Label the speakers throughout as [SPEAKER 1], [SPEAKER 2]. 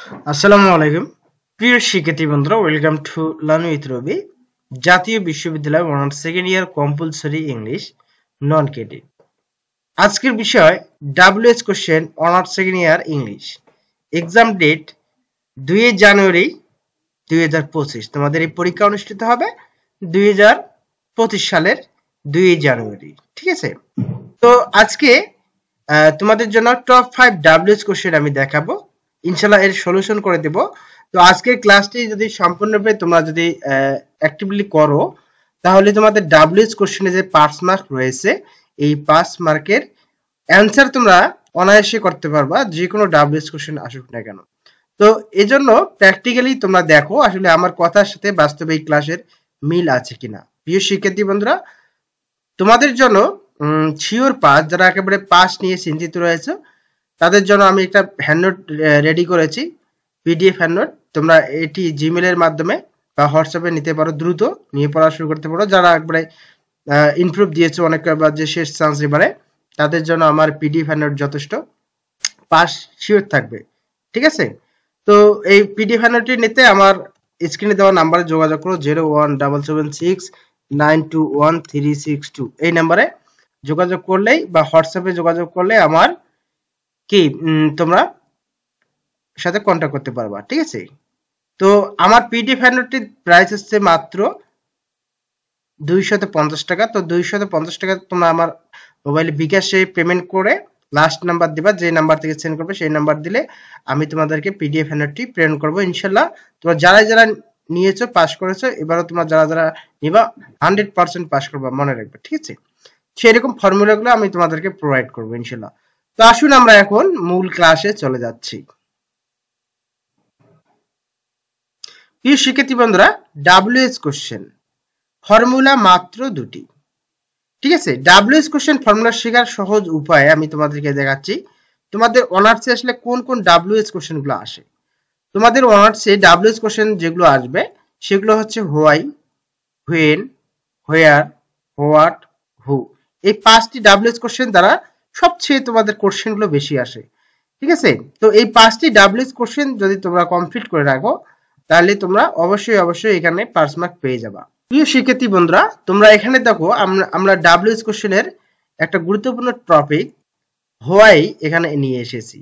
[SPEAKER 1] আসসালামু আলাইকুম প্রিয় শিক্ষার্থী বন্ধুরা, welcome to learn with Robi. জাতীয় বিশ্ববিদ্যালয় honours second year compulsory English non credit. আজকের বিষয় WH question honours second year English. Exam date 2 January 2025। তোমাদের এই পরীক্ষা অনুষ্ঠিত হবে 2025 সালের 2 জানুয়ারি। ঠিক আছে, তো আজকে তোমাদের জন্য টপ 5 ডাব্লিউএইচ কোশ্চেন আমি দেখাবো, ইনশাআল্লাহ এর সলিউশন করে দেব। তো আজকের ক্লাসটি যদি সম্পূর্ণরূপে তোমরা যদি অ্যাক্টিভলি করো, তাহলে তোমাদের ডাব্লিউএইচ কোশ্চেনে যে 5 মার্ক রয়েছে, এই 5 মার্কের অ্যানসার তোমরা অনায়াসে করতে পারবা, যে কোনো ডাব্লিউএইচ কোশ্চেন আসুক না কেন। তো এজন্য প্র্যাকটিক্যালি তোমরা দেখো আসলে আমার কথার সাথে বাস্তবিক ক্লাসের মিল আছে কিনা। প্রিয় শিক্ষার্থী বন্ধুরা, তোমাদের জন্য শিওর পাস, যারা একেবারে পাস নিয়ে চিন্তিত রয়েছে, তাদের জন্য আমি একটা হ্যান্ডনোট রেডি করেছি, পিডিএফ হ্যান্ডনোট। তোমরা এটি জিমেলের মাধ্যমে বা হোয়াটসঅ্যাপে নিতে পারো, দ্রুত নিয়ে পড়া শুরু করতে পারো। যারা একবারে ইমপ্রুভ দিয়েছে অনেক, যে শেষ চান্স এবারে, তাদের জন্য আমার পিডিএফ হ্যান্ডনোট যথেষ্ট, পাস শিওর থাকবে। ঠিক আছে, তো এই পিডিএফ হ্যান্ডনোটটি নিতে আমার স্ক্রিনে দেওয়া নাম্বারে যোগাযোগ করো, 01776921362। এই নাম্বারে যোগাযোগ করলেই বা হোয়াটসঅ্যাপে যোগাযোগ করলে আমার কি তোমরা সাথে কন্টাক্ট করতে পারবা। ঠিক আছে, তো আমার পিডিএফ হ্যান্ডনোটটির প্রাইস হচ্ছে মাত্র 250 টাকা। তো 250 টাকা তোমরা আমার মোবাইলে বিকাশে পেমেন্ট করে লাস্ট নাম্বার দিবা, যে নাম্বার থেকে সেন্ড করবে সেই নাম্বার দিলে আমি তোমাদেরকে পিডিএফ হ্যান্ডনোটটি প্রেরণ করবো। ইনশাল্লাহ তোমরা যারা যারা নিয়েছো, পাস করেছো, এবারও তোমরা যারা যারা নিবা 100% পাস করবা, মনে রাখবে। ঠিক আছে, সেরকম ফর্মুলাগুলো আমি তোমাদেরকে প্রোভাইড করবো ইনশাল্লাহ। তো আসুন আমরা এখন মূল ক্লাসে চলে যাচ্ছি। প্রিয় শিক্ষার্থী বন্ধুরা, ডাব্লিউএইচ কোশ্চেন ফর্মুলা মাত্র দুটি। ঠিক আছে, ডাব্লিউএইচ কোশ্চেন ফর্মুলা শেখার সহজ উপায় আমি তোমাদেরকে দেখাচ্ছি। তোমাদের অনার্সে আসলে কোন কোন ডাব্লিউএইচ কোশ্চেন গুলো আসে। তোমাদের অনার্সে ডাব্লিউএইচ কোশ্চেন যেগুলো আসবে সেগুলো হচ্ছে হোয়াই, হোয়েন, হোয়ার, হোয়াট, হু। এই 5টি ডাব্লিউএইচ কোশ্চেন দ্বারা সবচেয়ে তোমাদের কোশ্চেন গুলো বেশি আসে। ঠিক আছে, তো এই 5টি ডাব্লিউএইচ কোশ্চেন যদি তোমরা কমপ্লিট করে রাখো, তাহলে তোমরা অবশ্যই এখানে পাস মার্ক পেয়ে যাবা। প্রিয় শিক্ষার্থী বন্ধুরা, তোমরা এখানে দেখো আমরা ডাব্লিউএইচ কোশ্চেনের একটা গুরুত্বপূর্ণ টপিক হোয়াই এখানে নিয়ে এসেছি।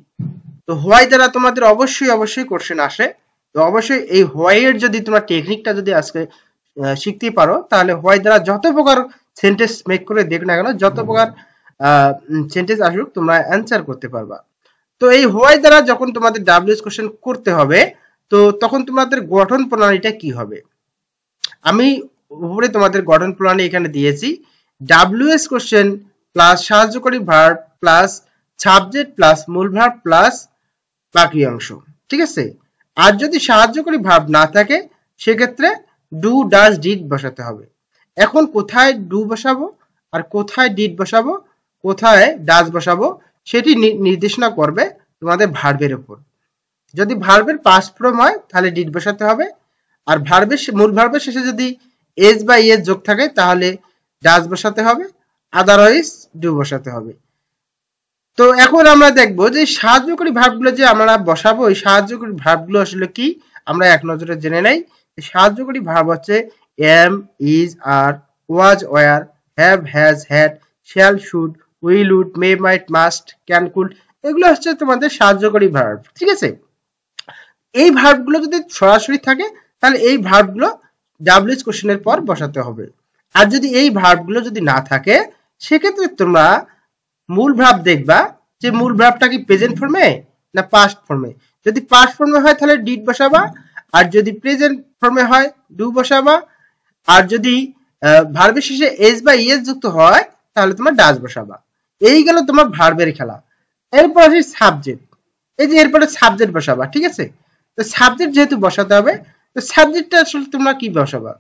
[SPEAKER 1] তো হোয়াই দ্বারা তোমাদের অবশ্যই কোশ্চেন আসে। তো অবশ্যই এই হোয়াই এর যদি তোমরা টেকনিকটা যদি আজকে শিখতে পারো, তাহলে হোয়াই দ্বারা যত প্রকার সেন্টেন্স মেক করে দেখো না কেন, যত প্রকার সেন্টেন্স আসুক, তোমরা অ্যান্সার করতে পারবা। তো এই হোয়াই দ্বারা যখন তোমাদের ডাব্লিউএইচ কোশ্চেন করতে হবে, তো তখন তোমাদের গঠন প্রণালীটা কি হবে। আমি উপরে তোমাদের গঠন প্রণালী এখানে দিয়েছি। ডাব্লিউএইচ কোশ্চেন প্লাস সাহায্যকারী ভার্ব প্লাস সাবজেক্ট প্লাস মূল ভার্ব প্লাস বাকি অংশ। ঠিক আছে, আর যদি সাহায্যকারী ভার্ব না থাকে, সেক্ষেত্রে ডু, ডাজ, ডিড বসাতে হবে। এখন কোথায় ডু বসাবো আর কোথায় ডিড বসাবো, কোথায় ডাজ বসাবো, সেটি নির্দেশনা করবে তোমাদের ভার্বের উপর। যদি ভার্বের পাস্ট ফর্ম হয় তাহলে ডিড বসাতে হবে, আর ভার্বের মূল ভার্বের শেষে যদি এস বা ইএস যোগ থাকে তাহলে ডাজ বসাতে হবে, আদারওয়াইজ ডু বসাতে হবে। তো এখন আমরা দেখবো যে সাহায্যকারী ভার্বগুলো যে আমরা বসাবো, এই সাহায্যকারী ভার্বগুলো আসলে কি আমরা এক নজরে জেনে নেই। সাহায্যকারী ভার্ব হচ্ছে am, is, are, was, were, have, has, had, shall, should, will, would, may, might, must, can, could, এগুলো হচ্ছে তোমাদের সাহায্যকারী ভার্ব। ঠিক আছে, এই ভার্বগুলো যদি সরাসরি থাকে, তাহলে এই ভার্বগুলো ডাব্লিউএইচ কোশ্চেনের পর বসাতে হবে। আর যদি এই ভার্বগুলো যদি না থাকে, সেক্ষেত্রে তোমরা মূল ভার্ব দেখবা যে মূল ভার্বটা কি প্রেজেন্ট ফর্মে না পাস্ট ফর্মে। যদি পাস্ট ফর্মে হয় তাহলে ডিড বসাবা, আর যদি প্রেজেন্ট ফর্মে হয় ডু বসাবা, আর যদি ভার্বের শেষে এস বা ইএস যুক্ত হয় তাহলে তোমার ডাজ বসাবা। এই গেল তোমার ভার্বের খেলা। এরপর আসি সাবজেক্ট। এই যে এরপরে সাবজেক্ট বসাবা। ঠিক আছে, তো সাবজেক্ট যেহেতু বসাতে হবে, তো সাবজেক্টটা আসলে তোমরা কি বসাবা।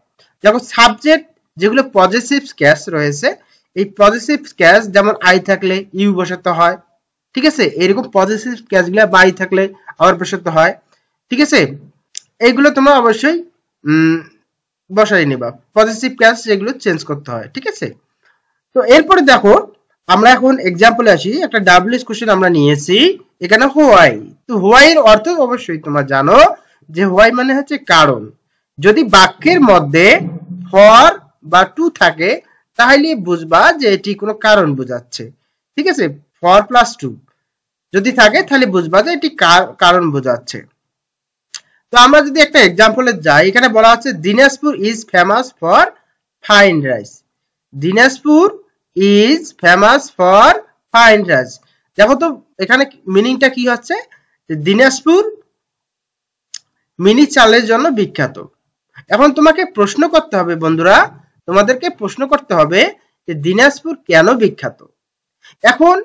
[SPEAKER 1] দেখো, সাবজেক্ট যেগুলো পজিটিভ ক্যাস রয়েছে, এই পজিটিভ ক্যাস যেমন আই থাকলে ইউ বসাতে হয়। ঠিক আছে, এরকম পজিটিভ ক্যাস গুলা বাই থাকলে আবার বসাতে হয়। ঠিক আছে, এইগুলো তোমরা অবশ্যই বসাই নিবা, পজিটিভ ক্যাস যেগুলো চেঞ্জ করতে হয়। ঠিক আছে, তো এরপরে দেখো আমরা এখন एग्जांपले আসি একটা ডাব্লিউএস কোশ্চেন আমরা নিয়েছি এখানে হোয়াই তো হোয়াই এর অর্থ অবশ্যই তোমরা জানো যে হোয়াই মানে হচ্ছে কারণ যদি বাক্যের মধ্যে ফর বা টু থাকে তাহলে বুঝবা যে এটি কোনো কারণ বোঝাচ্ছে ঠিক আছে ফর প্লাস টু যদি থাকে তাহলে বুঝবা যে এটি কারণ বোঝাচ্ছে তো আমরা যদি একটা एग्जांपले যাই এখানে বলা আছে Dinajpur is famous for fine rice Dinajpur is famous for fine rice দেখো তো এখানে মিনিংটা কি হচ্ছে যে দিনাজপুর মিনি চালের জন্য বিখ্যাত এখন তোমাকে প্রশ্ন করতে হবে বন্ধুরা তোমাদেরকে প্রশ্ন করতে হবে যে দিনাজপুর কেন বিখ্যাত এখন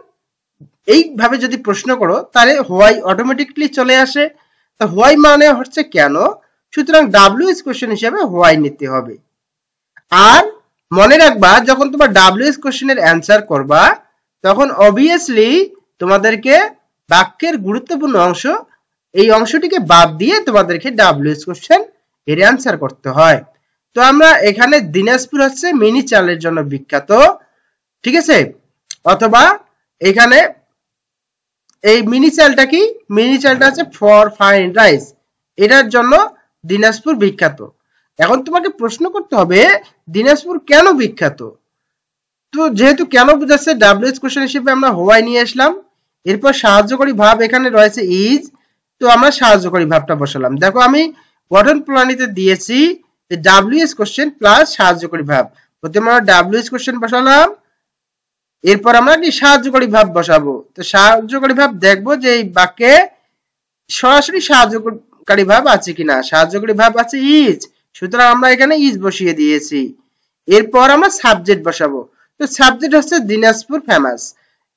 [SPEAKER 1] এইভাবে যদি প্রশ্ন করো তাহলে হোয়াই অটোমেটিক্যালি চলে আসে তো হোয়াই মানে হচ্ছে কেন সুতরাং ডব্লিউএস কোশ্চেন হিসেবে হোয়াই নিতে হবে আর মনে রাখবা যখন তোমরা ডব্লিউএস কোশ্চেনের অ্যানসার করবা তখন অবভিয়াসলি তোমাদেরকে বাক্যের গুরুত্বপূর্ণ অংশ এই অংশটিকে বাদ দিয়ে তোমাদেরকে ডব্লিউএস কোশ্চেন এর অ্যানসার করতে হয় তো আমরা এখানে দিনাজপুর হচ্ছে মিনি চালের জন্য বিখ্যাত ঠিক আছে অথবা এখানে এই মিনি চালটা কি মিনি চালটা হচ্ছে ফর ফাইন রাইস এটার জন্য দিনাজপুর বিখ্যাত এখন তোমাকে প্রশ্ন করতে হবে দিনাজপুর কেন বিখ্যাত তো যেহেতু কেন বোঝাচ্ছে ডব্লিউএস কোশ্চেন হিসেবে আমরা হোয়াই নিয়ে আসলাম এরপর সাহায্যকারী ভাব এখানে রয়েছে ইজ তো আমরা সাহায্যকারী ভাবটা বসালাম দেখো আমি গঠন প্রণালীতে দিয়েছি যে ডব্লিউএস কোশ্চেন প্লাস সাহায্যকারী ভাব প্রথমে আমরা ডব্লিউএস কোশ্চেন বসালাম এরপর আমরা কি সাহায্যকারী ভাব বসাবো তো সাহায্যকারী ভাব দেখবো যে এই বাক্যে সরাসরি সাহায্যকারী ভাব আছে কিনা সাহায্যকারী ভাব আছে ইজ সুতরাং আমরা এখানে ইজ বসিয়ে দিয়েছি এরপর আমরা সাবজেক্ট বসাবো তো সাবজেক্ট হচ্ছে দিনাজপুর ফেমাস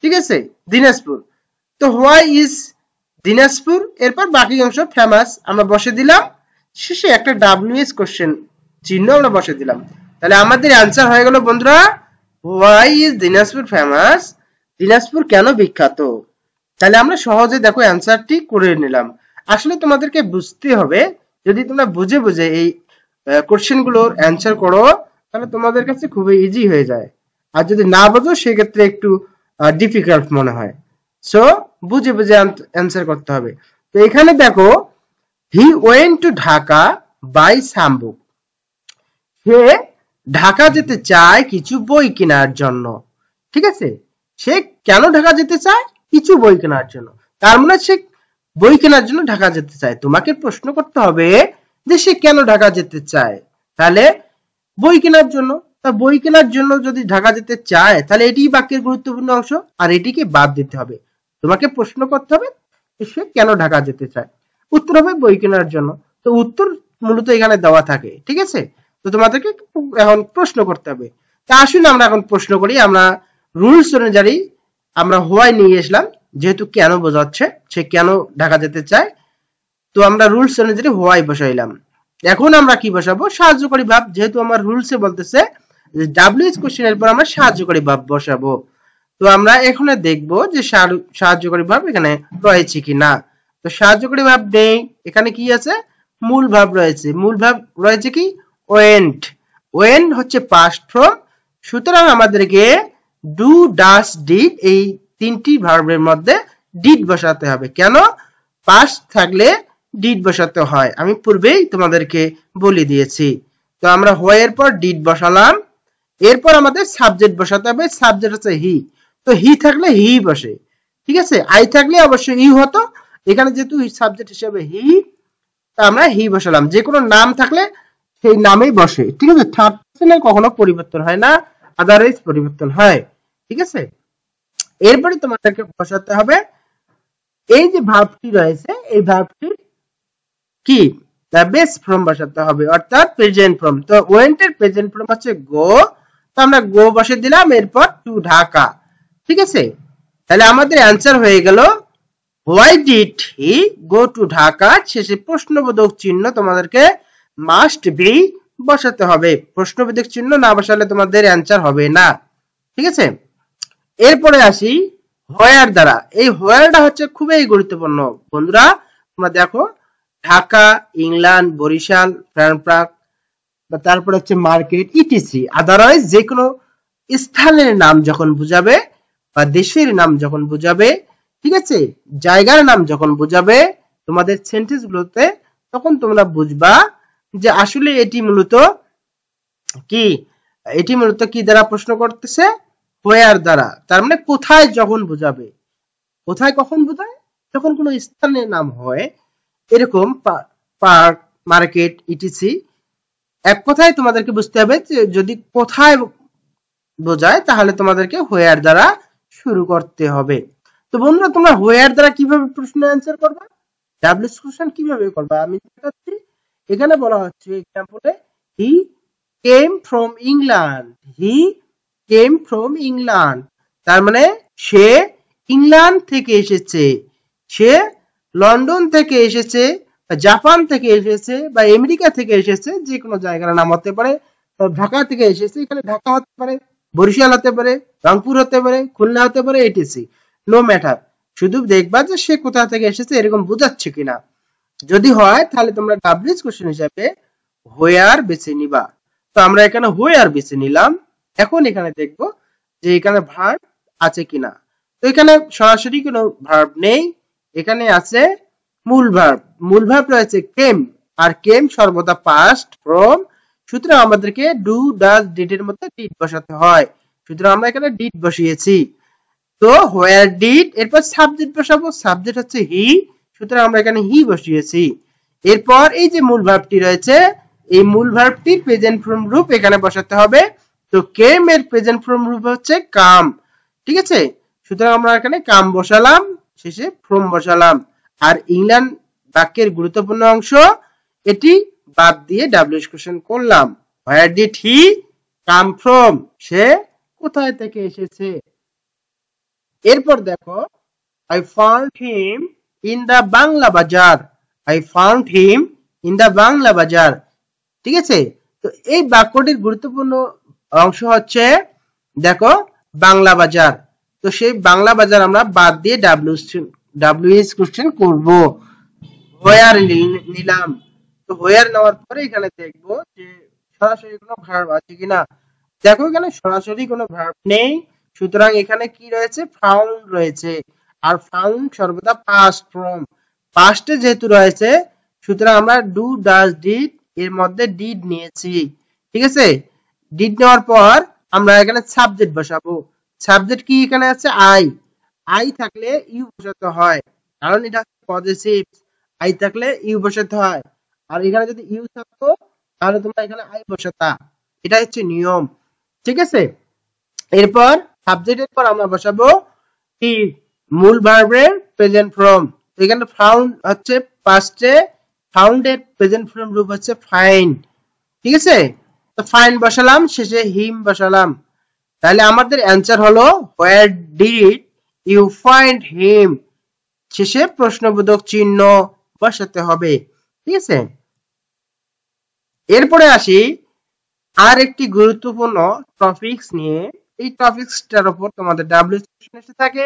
[SPEAKER 1] ঠিক আছে দিনাজপুর তো হোয়াই ইজ দিনাজপুর এরপর বাকি অংশ ফেমাস আমরা বসে দিলাম শেষে একটা ডব্লিউএস কোশ্চেন চিহ্ন আমরা বসে দিলাম তাহলে আমাদের অ্যানসার হয়ে গেল বন্ধুরা why is Dinajpur famous Dinajpur কেন বিখ্যাত তাহলে আমরা সহজে দেখো অ্যানসারটি করে নিলাম আসলে তোমাদেরকে বুঝতে হবে যদি তোমরা বুঝে বুঝে এই কোশ্চেনগুলোর অ্যানসার করো তাহলে তোমাদের কাছে খুবই ইজি হয়ে যায় আর যদি না বোঝো সেক্ষেত্রে একটু ডিফিকাল্ট মনে হয় সো বুঝে বুঝে অ্যানসার করতে হবে তো এখানে দেখো he went to Dhaka by some book সে ঢাকা যেতে চায় কিছু বই কেনার জন্য ঠিক আছে সে কেন ঢাকা যেতে চায় কিছু বই কেনার জন্য তার মানে সে বই কেনার জন্য ঢাকা যেতে চায় তোমাকে প্রশ্ন করতে হবে যে সে কেন ঢাকা যেতে চায় তাহলে বই কেনার জন্য তা বই কেনার জন্য যদি ঢাকা যেতে চায় তাহলে এটি বাক্যের গুরুত্বপূর্ণ অংশ আর এটিকে বাদ দিতে হবে তোমাকে প্রশ্ন করতে হবে সে কেন ঢাকা যেতে চায় উত্তর হবে বই কেনার জন্য তো উত্তর মূলত এখানে দেওয়া থাকে ঠিক আছে তো তোমাদেরকে এখন প্রশ্ন করতে হবে তা আসুন আমরা এখন প্রশ্ন করি আমরা রুলস অনুযায়ী আমরা হোয়াই নিয়ে আসলাম যেহেতু কেন বোঝাচ্ছে সে কেন ঢাকা যেতে চায় তো আমরা রুলস অনুযায়ী হোয়াই বসাইলাম এখন আমরা কি বসাবো সাহায্যকারী ভাব যেহেতু আমার রুলসে বলতেছে যে ডব্লিউএস কোশ্চেনের পর আমরা সাহায্যকারী ভাব বসাবো তো আমরা এখানে দেখব যে সাহায্যকারী ভাব এখানে রয়েছে কিনা তো সাহায্যকারী ভাব নেই এখানে কি আছে মূল ভাব রয়েছে মূল ভাব রয়েছে কি ওয়েন্ট ওয়েন্ট হচ্ছে পাস্ট ফর্ম সুতরাং আমাদেরকে ডু ডাস ডিড এই তিনটি ভার্বের মধ্যে ডিড বসাতে হবে কেন পাস্ট থাকলে ডিড বসাতে হয় আমি পূর্বেই তোমাদেরকে বলে দিয়েছি তো আমরা হোয়াইয়ের পর ডিড বসালাম এরপর আমাদের সাবজেক্ট বসাতে হবে সাবজেক্ট হচ্ছে হি তো হি থাকলে হি বসে ঠিক আছে আই থাকলে অবশ্যই ই হতো এখানে যেহেতু সাবজেক্ট হিসেবে হি তা আমরা হি বসালাম যে কোনো নাম থাকলে সেই নামেই বসে ঠিক আছে থার্ড পারসনের কখনো পরিবর্তন হয় না আদারওয়াইজ পরিবর্তন হয় ঠিক আছে এরপরে তোমাদেরকে বসাতে হবে এই যে ভার্বটি রয়েছে এই ভার্বটির কি বেস ফর্ম বসাতে হবে অর্থাৎ প্রেজেন্ট ফর্ম তো ওয়েন্ট এর প্রেজেন্ট ফর্ম হচ্ছে গো তো আমরা গো বসে দিলাম এরপর টু ঢাকা ঠিক আছে তাহলে আমাদের অ্যানসার হয়ে গেল why did he go to Dhaka শেষে প্রশ্নবোধক চিহ্ন তোমাদেরকে মাস্ট বি বসাতে হবে প্রশ্নবোধক চিহ্ন না বসালে তোমাদের অ্যানসার হবে না ঠিক আছে এরপরে আসি হোয়ার দ্বারা এই হোয়ারটা হচ্ছে খুবই গুরুত্বপূর্ণ বন্ধুরা তোমরা দেখো ঢাকা ইংল্যান্ড বরিশাল ফ্রাঙ্কফার্ট তারপর হচ্ছে মার্কেট ইটিসি আদারওয়াইজ যে কোনো স্থানের নাম যখন বুঝাবে বা দেশের নাম যখন বোঝাবে, ঠিক আছে, জায়গার নাম যখন বোঝাবে তোমাদের সেন্টেন্স গুলোতে, তখন তোমরা বুঝবা যে আসলে এটি মূলত কি দ্বারা প্রশ্ন করতেছে, হোয়ার দ্বারা। তার মানে কোথায় যখন বোঝাবে, কোথায় কখন বোঝায়, যখন কোনো স্থানের নাম হয়, এরকম পার্ক, মার্কেট, ইটিসি। এক কথায় তোমাদেরকে বুঝতে হবে যে যদি কোথায় বোঝায় তাহলে তোমাদেরকে হোয়ার দ্বারা শুরু করতে হবে। তো বন্ধুরা, তোমরা হোয়ার দ্বারা কিভাবে প্রশ্ন অ্যান্সার করবা, ডাব্লিউএস কোশ্চেন কিভাবে করবা আমি দেখাচ্ছি। এখানে বলা হচ্ছে এক্সাম্পলে, he came from England, he came from England, তার মানে সে ইংল্যান্ড থেকে এসেছে, সে লন্ডন থেকে এসেছে, জাপান থেকে এসেছে, বা আমেরিকা থেকে এসেছে, যে কোনো জায়গার নাম হতে পারে। ঢাকা থেকে এসেছে, এখানে ঢাকা হতে পারে, বরিশাল হতে পারে, রংপুর হতে পারে, খুলনা হতে পারে, এটিসি, নো ম্যাটার। শুধু দেখবা যে সে কোথা থেকে এসেছে এরকম বোঝাচ্ছে কিনা। যদি হয় তাহলে তোমরা ডাব্লিউএস কোশ্চেন হিসাবে হোয়ার বেছে নিবা। তো আমরা এখানে হোয়ার বেছে নিলাম। এখন এখানে দেখবো যে এখানে ভার্ব আছে কিনা। তো এখানে সরাসরি কোনো ভার্ব নেই, এখানে আছে মূল ভার্ব। মূল ভার্ব রয়েছে কেম, আর কেম সর্বদা পাস্ট ফ্রম, সুতরাং আমাদেরকে ডু, ডাজ, ডিড এর মধ্যে ডিড বসাতে হয়। সুতরাং আমরা এখানে ডিড বসিয়েছি। তো হোয়ার ডিড, এরপর সাবজেক্ট বসাবো, সাবজেক্ট হচ্ছে হি, সুতরাং আমরা এখানে হি বসিয়েছি। এরপর এই যে মূল ভার্বটি রয়েছে, এই মূল ভার্বটির প্রেজেন্ট ফর্ম রূপ এখানে বসাতে হবে। তো কেম এর প্রেজেন্ট ফর্ম রূপ হচ্ছে কাম, ঠিক আছে। সুতরাং আমরা এখানে কাম বসালাম, শেষে ফ্রম বসালাম। আর ইংল্যান্ড বাক্যের গুরুত্বপূর্ণ অংশ, এটি বাদ দিয়ে ডাব্লিউএস কোশ্চেন করলাম। Where did he come from, সে কোথায় থেকে এসেছে। এরপর দেখো, I found him in the Bangla বাজার, I found him in the Bangla বাজার, ঠিক আছে। তো এই বাক্যটির গুরুত্বপূর্ণ অংশ হচ্ছে দেখো বাংলা বাজার। তো সেই বাংলা বাজার আমরা বাদ দিয়ে ডাব্লিউএস কোশ্চেন করব। হোয়ার নিলাম। তো হোয়ার নেওয়ার পরে এখানে দেখবো যে সরাসরি কোনো ভার্ব আছে কিনা। দেখো এখানে সরাসরি কোনো ভার্ব নেই, সুতরাং এখানে কি রয়েছে, ফাউন্ড রয়েছে। আর ফাউন্ড সর্বদা পাস্ট ফর্ম, পাস্টে যেহেতু রয়েছে, সুতরাং আমরা ডু, ডাজ, ডিড এর মধ্যে ডিড নিয়েছি, ঠিক আছে। ডিড নেওয়ার পর আমরা এখানে সাবজেক্ট বসাবো। সাবজেক্ট কি এখানে আছে, আই। আই থাকলে ইউ বসাতে হয়, কারণ এটা পজিটিভ। আই থাকলে ইউ বসাতে হয়। আর এখানে যদি ইউ থাকতো তাহলে তোমরা এখানে আই বসাতা, এটা হচ্ছে নিয়ম, ঠিক আছে। এরপর সাবজেক্টের পর আমরা বসাবো টি, মূল ভার্বের প্রেজেন্ট ফর্ম। এখানে ফাউন্ড হচ্ছে পাস্টে, ফাউন্ড এর প্রেজেন্ট ফর্ম রূপ হচ্ছে ফাইন্ড, ঠিক আছে। তো ফাইন্ড বসালাম, শেষে হিম বসালাম। তাহলে আমাদের অ্যান্সার হলো where did you find him, শেষে প্রশ্নবোধক চিহ্ন বসাতে হবে, ঠিক আছে। এরপরে আসি আর একটি গুরুত্বপূর্ণ টপিকস নিয়ে। এই টপিকসটার উপর তোমাদের ডাব্লিউএস কোশ্চেন এসে থাকে,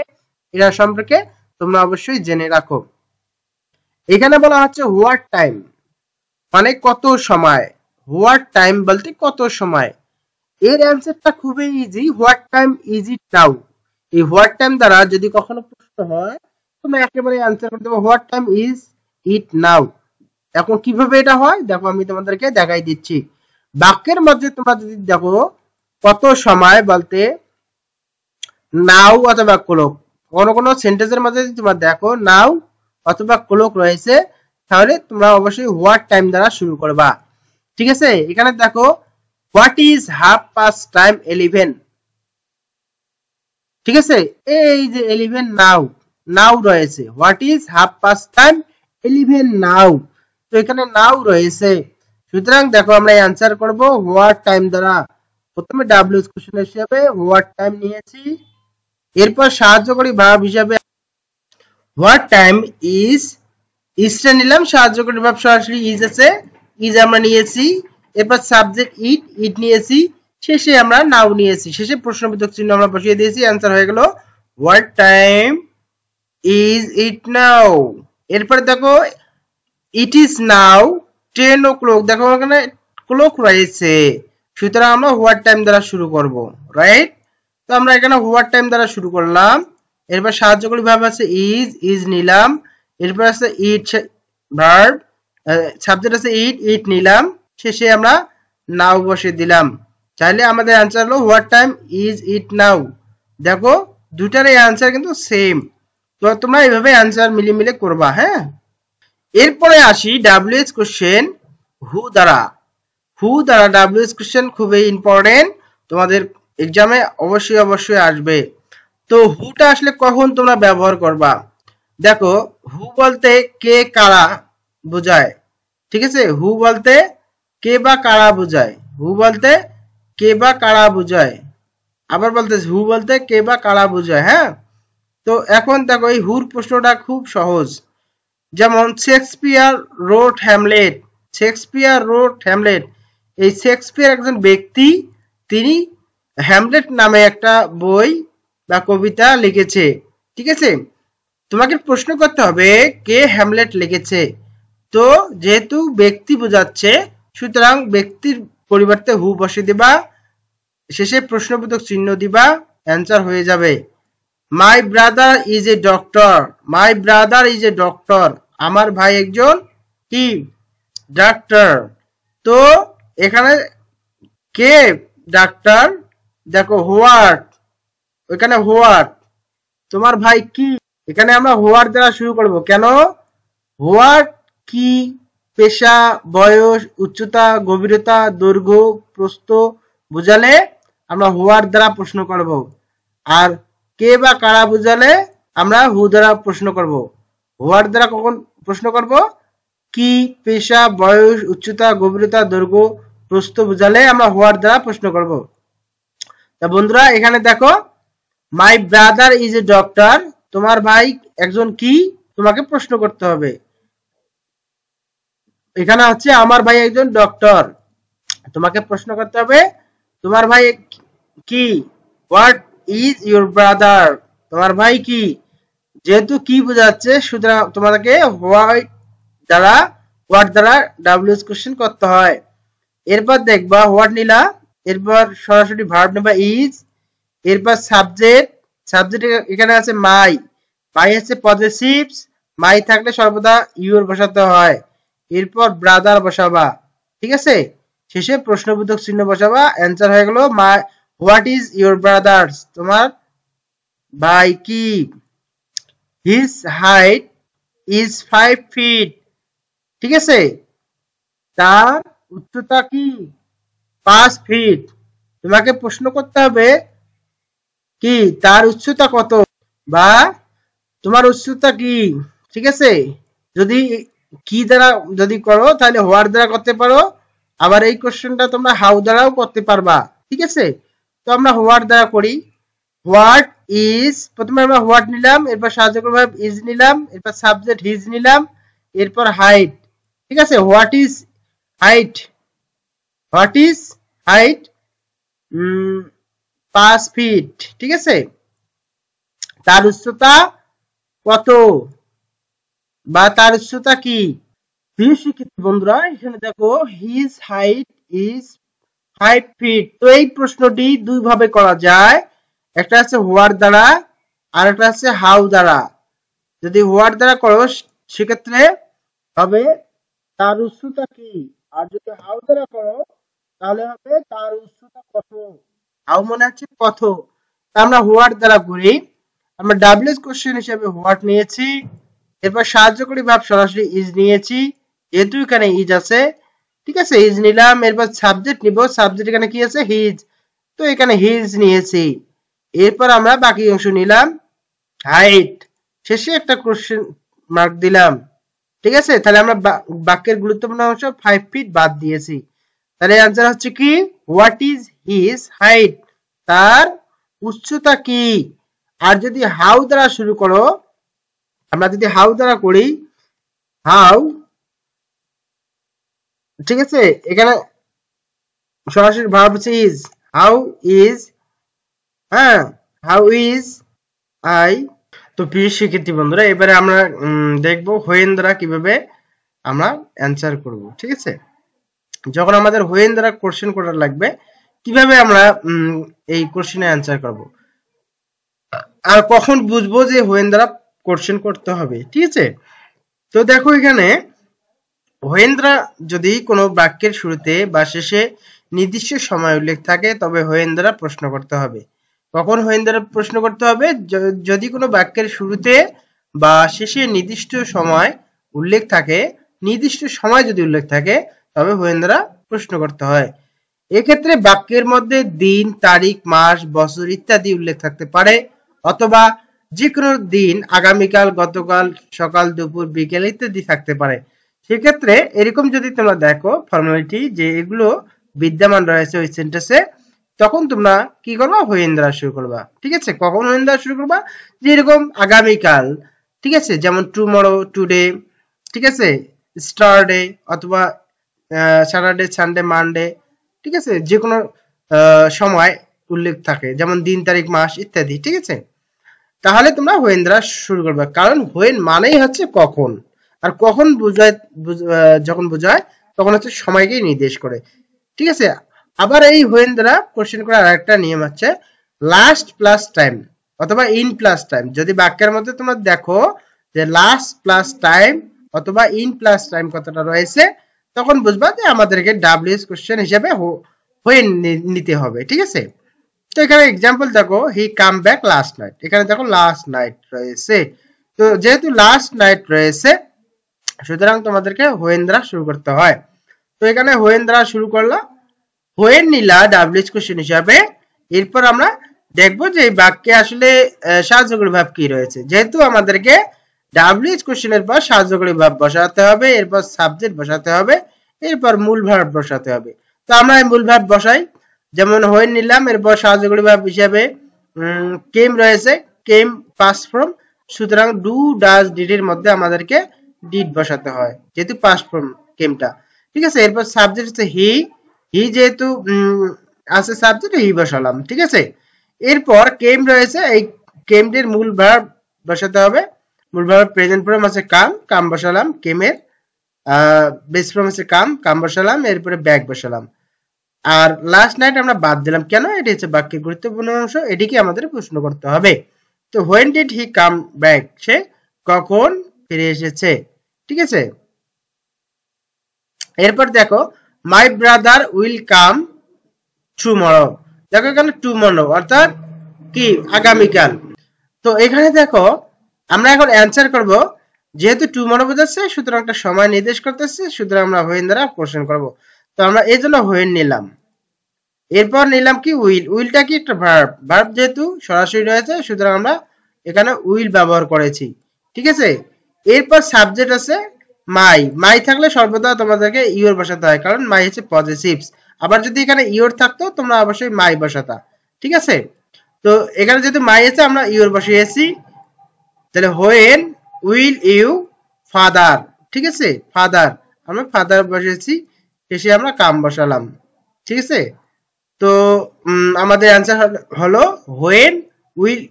[SPEAKER 1] এটা সম্পর্কে তোমরা অবশ্যই জেনে রাখো। এখানে বলা হচ্ছে হোয়াট টাইম, মানে কত সময়। হোয়াট টাইম বলতে কত সময়। এর অ্যান্সারটা খুবই easy, what time is it now. এই হোয়াট টাইম দ্বারা যদি কখনো প্রশ্ন হয়, তোমরা একেবারে অ্যান্সার করতে পারো হোয়াট টাইম ইজ ইট নাও। এখন কিভাবে এটা হয় দেখো, আমি তোমাদেরকে দেখাই দিচ্ছি। বাক্যের মধ্যে তোমরা যদি দেখো কত সময় বলতে নাও অথবা ক্লক, কোন সেন্টেন্সের মধ্যে যদি তোমরা দেখো নাও অথবা ক্লক রয়েছে, তাহলে তোমরা অবশ্যই হোয়াট টাইম দ্বারা শুরু করবা, ঠিক আছে। এখানে দেখো what is half past time 11, ঠিক আছে। এই যে 11 নাও, নাও রয়েছে, what is half past time 11 নাও, তো এখানে নাও রয়েছে। সুতরাং দেখো আমরা অ্যান্সার করব হোয়াট টাইম দ্বারা। প্রথমে ডাব্লিউএস কোশ্চেন হিসেবে হোয়াট টাইম নিয়েছি, এরপর সাহায্যকারী ভার্ব হিসেবে হোয়াট টাইম ইজ, ইজটা নিলাম, সাহায্যকারী ভার্ব সরাসরি ইজ আছে, ইজ আমরা নিয়েছি। এরপর সাবজেক্ট ইট, ইট নিয়েছি, শেষে আমরা নাও নিয়েছি, শেষে প্রশ্নবোধক চিহ্ন আমরা বসিয়ে দিয়েছি। অ্যান্সার হয়ে গেল হোয়াট টাইম ইজ ইট নাও। এরপর দেখো ইট ইজ নাও 10 o'clock, দেখো এখানে ক্লক রয়েছে, সুতরাং আমরা হোয়াট টাইম দ্বারা শুরু করব, রাইট। তো আমরা এখানে হোয়াট টাইম দ্বারা শুরু করলাম, এরপর সাহায্যকারী ভার্ব আছে ইজ নিলাম, এরপর আছে ইট ভার্ব, সাবজেক্ট আছে ইট নিলাম, শেষে আমরা নাও বসিয়ে দিলাম। চাইলে আমাদের অ্যান্সার হলো হোয়াট টাইম ইজ ইট নাও। দেখো দুটার এই অ্যান্সার কিন্তু সেম। তো তোমরা এইভাবে অ্যান্সার মিলিয়ে করবা। হ্যাঁ, এরপরে আসি ডাব্লিউএইচ কোশ্চেন হু দ্বারা। হু দ্বারা ডাব্লিউএইচ কোশ্চেন খুবই ইম্পর্টেন্ট, তোমাদের এক্সামে অবশ্যই আসবে। তো হুটা আসলে কখন তোমরা ব্যবহার করবা? দেখো হু বলতে কে কারা বোঝায়, ঠিক আছে? হু বলতে কে বা কারা বোঝায়, হু বলতে কে বা কারা বোঝায়, আবার বলতে হু বলতে কে বা কারা বোঝায়। হ্যাঁ, তো এখন দেখো এই হুর প্রশ্নটা খুব সহজ। যেমন শেক্সপিয়ার রোট হ্যামলেট, শেক্সপিয়ার রোট হ্যামলেট, এই শেক্সপিয়ার একজন ব্যক্তি, তিনি হ্যামলেট নামে একটা বই বা কবিতা লিখেছে, ঠিক আছে? তোমাকে প্রশ্ন করতে হবে কে হ্যামলেট লিখেছে। তো যেহেতু ব্যক্তি বোঝাচ্ছে, সুতরাং ব্যক্তির পরিবর্তে হু বসিয়ে দিবা, শেষে প্রশ্নবোধক চিহ্ন দিবা, অ্যান্সার হয়ে যাবে। My brother is a doctor, my brother is a doctor, আমার ভাই একজন কি ডাক্তার। তো এখানে কে ডাক্তার, দেখো হোয়াট, ওইখানে হোয়াট, তোমার ভাই কি, এখানে আমরা হোয়াট দ্বারা শুরু করব। কেন? হোয়াট কি, পেশা, বয়স, উচ্চতা, গভীরতা, দৈর্ঘ্য, প্রস্থ বুঝালে আমরা হোয়াট দ্বারা প্রশ্ন করব, আর কে বা কারা বুঝালে আমরা হু দ্বারা প্রশ্ন করব। হোয়াট দ্বারা কখন প্রশ্ন করব? কি, পেশা, বয়স, উচ্চতা, গভীরতা, দৈর্ঘ্য, প্রস্থ বুঝালে আমরা হোয়াট দ্বারা প্রশ্ন করব। তা বন্ধুরা এখানে দেখো my brother is a doctor, তোমার ভাই একজন কি, তোমাকে প্রশ্ন করতে হবে। এখানে হচ্ছে আমার ভাই একজন ডক্টর, তোমাকে প্রশ্ন করতে হবে তোমার ভাই কি, হোয়াট ইজ ইউর ব্রাদার, তোমার ভাই কি। যেহেতু কি বোঝাচ্ছে, সুতরাং তোমাদেরকে হোয়াট দ্বারা ডাব্লিউএইচ কোশ্চেন করতে হয়। এরপর দেখবা হোয়াট নিলা, এরপর সরাসরি ভার্ব নেবা ইজ, এরপর সাবজেক্ট এখানে আছে মাই, মাই হচ্ছে পজেসিভস, মাই থাকলে সর্বদা ইউর বসাতে হয়, এরপর ব্রাদার বসাবা, ঠিক আছে? শেষে প্রশ্নবোধক চিহ্ন বসাবা, অ্যান্সার হয়ে গেল মাই হোয়াট ইজ ইউর ব্রাদার্স, তোমার ভাই কি। হিজ হাইট ইজ 5 ফিট, ঠিক আছে? তার উচ্চতা কি, 5 ফিট। তোমাকে প্রশ্ন করতে হবে কি, তার উচ্চতা কত, বা তোমার উচ্চতা কি, ঠিক আছে? যদি কি দ্বারা যদি করো তাহলে হোয়াট দ্বারা করতে পারো, আবার এই কোশ্চেনটা তোমরা হাউ দ্বারাও করতে পারবা, ঠিক আছে? তো আমরা হোয়াট দ্বারা করি। হোয়াট ইজ, প্রথমে আমরা হোয়াট নিলাম, এরপর সাহায্যকারী ভার্ব ইজ নিলাম, এরপর সাবজেক্ট হিজ নিলাম, এরপর হাইট, ঠিক আছে? What is height, what is height 5 feet, ঠিক আছে? তার উচ্চতা কত, বা তার উচ্চতা কি। প্রিয় শিক্ষার্থী বন্ধুরা এখানে দেখো হিজ হাইট ইজ 5 ফিট। তো এই প্রশ্নটি দুই ভাবে করা যায়, একটা আছে হোয়াট দ্বারা, আর একটা আছে হাউ দ্বারা। যদি হোয়াট দ্বারা করো সেক্ষেত্রে হবে তার উচ্চতা কি, আর যদি হাউ দ্বারা করো তাহলে হবে তার উচ্চতা কত। হাউ মনে হচ্ছে কত, আমরা হোয়াট দ্বারা করি। আমরা ডাব্লিউএইচ কোশ্চেন হিসেবে হোয়াট নিয়েছি, এরপর সাহায্যকারী ভার্ব সরাসরি ইজ নিয়েছি, যেহেতু এখানে ইজ আছে, ঠিক আছে? ইজ নিলাম, এরপর সাবজেক্ট নিব, সাবজেক্ট এখানে কি আছে হিজ, তো এখানে হিজ নিয়েছি। এরপর আমরা বাকি অংশ নিলাম হাইট, শেষে একটা কোশ্চেন মার্ক দিলাম, ঠিক আছে? তাহলে আমরা বাক্যের গুরুত্বপূর্ণ অংশ 5 ফিট বাদ দিয়েছি। তাহলে অ্যান্সার হচ্ছে কি হোয়াট ইজ হিজ হাইট, তার উচ্চতা কি। আর যদি হাউ দ্বারা শুরু করো, আমরা যদি হাউ দ্বারা করি, হাউ, ঠিক আছে? এখানে সরাসরি ভার্ব হচ্ছে ইজ, হাউ ইজ, হ্যাঁ, হাউ ইজ আই। তো প্রিয় শিক্ষার্থী বন্ধুরা এবারে আমরা দেখবো হোয়েন দ্বারা কিভাবে আমরা অ্যান্সার করব, ঠিক আছে? যখন আমাদের হোয়েন দ্বারা কোশ্চেন করা লাগবে, কিভাবে আমরা এই কোশ্চেনে অ্যান্সার করব। আর কখন বুঝবো যে হোয়েন দ্বারা কোশ্চেন করতে হবে, ঠিক আছে। তো দেখো এখানে হোয়েন দ্বারা যদি কোনো বাক্যের শুরুতে বা শেষে নির্দিষ্ট সময় উল্লেখ থাকে তবে হোয়েন দ্বারা প্রশ্ন করতে হবে। কখন হোয়েন দ্বারা প্রশ্ন করতে হবে? যদি কোনো বাক্যের শুরুতে বা শেষে নির্দিষ্ট সময় উল্লেখ থাকে, নির্দিষ্ট সময় যদি উল্লেখ থাকে তবে হোয়েন দ্বারা প্রশ্ন করতে হয়। এক্ষেত্রে বাক্যের মধ্যে দিন, তারিখ, মাস, বছর ইত্যাদি উল্লেখ থাকতে পারে, অথবা যে কোনো দিন, আগামীকাল, গতকাল, সকাল, দুপুর, বিকেল ইত্যাদি থাকতে পারে। সেক্ষেত্রে এরকম যদি তোমরা দেখো ফর্মালিটি যে এগুলো বিদ্যমান রয়েছে ওই সেন্টেন্সে, তখন তোমরা কি করবা? হোয়েন দ্বারা শুরু করবা, ঠিক আছে। কখন হোয়েন দ্বারা শুরু করবা? যে এরকম আগামীকাল, ঠিক আছে, যেমন টুমরো, টুডে, ঠিক আছে, স্টারডে, অথবা স্যাটারডে, সানডে, মানডে, ঠিক আছে, যে কোনো সময় উল্লেখ থাকে, যেমন দিন, তারিখ, মাস ইত্যাদি, ঠিক আছে। তাহলে তোমরা হোয়েন দ্বারা শুরু করবে, কারণ হোয়েন মানেই হচ্ছে কখন, আর কখন বোঝায়, যখন বোঝায় তখন হচ্ছে সময়কেই নির্দেশ করে, ঠিক আছে। আবার এই হোয়েন দ্বারা কোশ্চেন করার আরেকটা নিয়ম হচ্ছে লাস্ট প্লাস টাইম অথবা ইন প্লাস টাইম। যদি বাক্যের মধ্যে তোমরা দেখো যে লাস্ট প্লাস টাইম অথবা ইন প্লাস টাইম কথাটা রয়েছে, তখন বুঝবা যে আমাদেরকে ডাব্লিউএস কোশ্চেন হিসেবে হোয়েন নিতে হবে, ঠিক আছে। তো এখানে এক্সাম্পল দেখো, হি কাম ব্যাক লাস্ট নাইট, এখানে দেখো লাস্ট নাইট রয়েছে। তো যেহেতু লাস্ট নাইট রয়েছে সুতরাং তোমাদেরকে হোয়েন দ্বারা শুরু করতে হয়। তো এখানে হোয়েন দ্বারা শুরু করলাম, হোয়েন নিলা ডাব্লিউএস কোশ্চেন হিসাবে। এরপর আমরা দেখবো যে এই বাক্যে আসলে সাহায্যকারী ভাব কি রয়েছে। যেহেতু আমাদেরকে ডাব্লিউএস কোশ্চেনের পর সাহায্যকারী ভাব বসাতে হবে, এরপর সাবজেক্ট বসাতে হবে, এরপর মূল ভার্ব বসাতে হবে। তো আমরা এই মূল ভার্ব বসাই, যেমন হোয়েন নিলাম, এরপর সাহায্যকারী ভাব হিসাবে কেম রয়েছে, কেম পাস্ট ফর্ম, সুতরাং ডু, ডাজ, ডিড এর মধ্যে আমাদেরকে ডিড বসাতে হয় যেহেতু পাস্ট ফর্ম কেমটা, ঠিক আছে। এরপর সাবজেক্ট হচ্ছে হি, হি যেহেতু আছে সাবজেক্ট, হি বসালাম, ঠিক আছে। এরপর কেম রয়েছে, এই কেমটির মূল ভার্ব বসাতে হবে। মূল ভার্ব প্রেজেন্ট ফর্ম আছে কাম, কাম বসালাম, কেমের বেস ফর্ম আছে কাম, কাম বসালাম, এরপরে ব্যাক বসালাম। আর লাস্ট নাইট আমরা বাদ দিলাম কেন? এটি হচ্ছে বাক্যের গুরুত্বপূর্ণ অংশ, এটিকে আমাদের প্রশ্ন করতে হবে। তো when did he come back, সে কখন ফিরে এসেছে, ঠিক আছে। এরপর দেখো my brother will come tomorrow, দেখো এখানে টুমরো অর্থাৎ কি? আগামীকাল। তো এখানে দেখো আমরা এখন অ্যান্সার করব, যেহেতু টুমরো বোঝাচ্ছে সুতরাং একটা সময় নির্দেশ করতেছে, সুতরাং আমরা হোয়েন দ্বারা কোশ্চেন করব। তো আমরা এই জন্য হোয়েন নিলাম। এরপর নিলাম কি? উইল। উইলটা কি? একটা ভার্ব, ভার্ব যেহেতু সরাসরি রয়েছে সুতরাং আমরা এখানে উইল ব্যবহার করেছি, ঠিক আছে। এরপর সাবজেক্ট আছে মাই, মাই থাকলে সর্বদা তোমাদেরকে ইওর বসাতে হয়, কারণ মাই হচ্ছে পজিটিভস। আবার যদি এখানে ইওর থাকতো তোমরা অবশ্যই মাই বসাতা, ঠিক আছে। তো এখানে যেহেতু মাই আছে আমরা ইওর বসিয়েছি, তাহলে হোয়েন উইল ইউ ফাদার, ঠিক আছে, ফাদার, আমরা ফাদার বসিয়েছি, শেষে আমরা কাম বসালাম, ঠিক আছে। তো আমাদের অ্যান্সার হলো হোয়েন উইল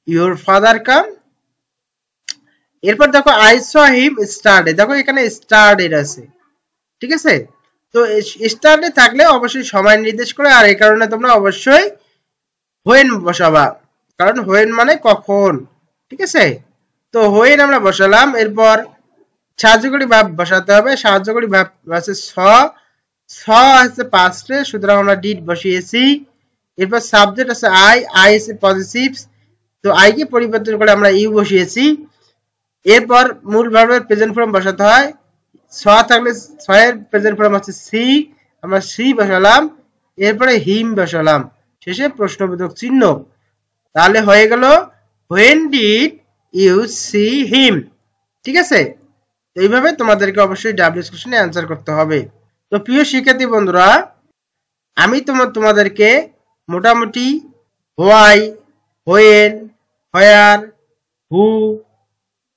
[SPEAKER 1] ইউর ফাদার কাম। এরপর দেখো আই স হিম স্টারডে, দেখো এখানে স্টারডেড আছে, ঠিক আছে। তো স্টারডে থাকলে অবশ্যই সময় নির্দেশ করে, আর এই কারণে তোমরা অবশ্যই হোয়েন বসাবা, কারণ হোয়েন মানে কখন, ঠিক আছে। তো হোয়েন আমরা বসালাম। এরপর সাহায্যকারী ভাব বসাতে হবে, সাহায্যকারী ভাব আছে স, স আছে পাস্টে, সুতরাং আমরা ডিড বসিয়েছি। এরপর সাবজেক্ট আছে আই, আই আছে পজিটিভস, তো আই কে পরিবর্তন করে আমরা ইউ বসিয়েছি। এরপর মূল ভার্বের প্রেজেন্ট ফর্ম বসাতে হয়, স থাকলে স এর প্রেজেন্ট ফর্ম আছে সি, আমরা সি বসালাম, এরপরে হিম বসালাম, শেষে প্রশ্নবোধক চিহ্ন। তাহলে হয়ে গেল when did you see him, ঠিক আছে। এইভাবে তোমাদেরকে অবশ্যই ডাব্লিউএস কোশ্চেনে অ্যান্সার করতে হবে। তো প্রিয় শিক্ষার্থী বন্ধুরা, আমি তোমাদেরকে মোটামুটি হোয়াই, হোয়েন, হোয়ার, হু,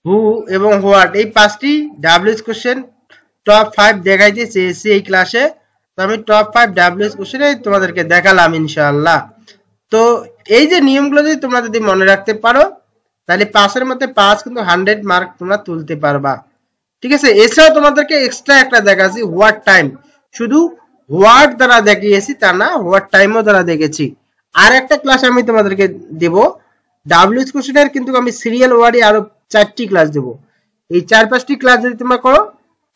[SPEAKER 1] হু এবং হোয়াট এই 5টি ডাব্লিউএস কোশ্চেন টপ 5 দেখাইতে চেয়েছি এই ক্লাসে। তো আমি টপ 5 ডাব্লিউএস কোশ্চেনে তোমাদেরকে দেখালাম ইনশাআল্লাহ। তো এই যে নিয়মগুলো যদি তোমরা যদি মনে রাখতে পারো তাহলে 5 এর মধ্যে 5 কিন্তু 100 মার্ক তোমরা তুলতে পারবা, ঠিক আছে। এছাড়াও তোমাদেরকে এক্সট্রা একটা দেখাচ্ছি হোয়াট টাইম, শুধু হোয়াট দ্বারা দেখিয়েছি তা না, হোয়াট টাইমও দ্বারা দেখেছি। আর একটা ক্লাস আমি তোমাদেরকে দেব ডাব্লিউএস কোশ্চেনের কিন্তু আমি সিরিয়াল ওয়ার্ডে আরো 4টি ক্লাস দেব। এই 4-5টি ক্লাস যদি তোমরা করো,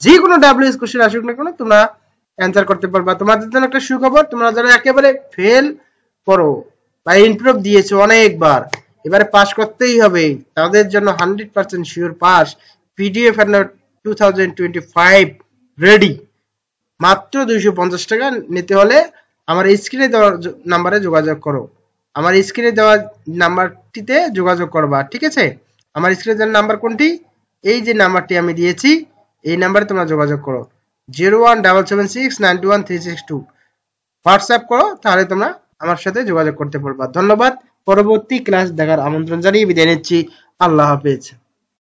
[SPEAKER 1] যে কোনো ডাব্লিউএস কোশ্চেন আসুক না কেন তোমরা অ্যান্সার করতে পারবা। তোমাদের জন্য একটা সুখবর, তোমরা যারা একেবারে ফেল করো বা ইমপ্রুভ দিয়েছো অনেকবার, এবারে পাস করতেই হবে, তাদের জন্য 100% sure pass. PDF and 2025 ready. মাত্র 250 টাকা নিতে হলে আমার স্ক্রিনে দেওয়া নাম্বারে যোগাযোগ করো। আমার স্ক্রিনে দেওয়া নাম্বারটিতে যোগাযোগ করবা, ঠিক আছে? আমার স্ক্রিনে দেওয়া নাম্বার কোনটি? এই যে নাম্বারটি আমি দিয়েছি, এই নাম্বারে তোমরা যোগাযোগ করো 0177692362। হোয়াটসঅ্যাপ করো, তাহলে তোমরা আমার সাথে যোগাযোগ করতে পারবা। ধন্যবাদ। পরবর্তী ক্লাস দেখার আমন্ত্রণ জানিয়ে বিদায় নিচ্ছি। আল্লাহ হাফেজ।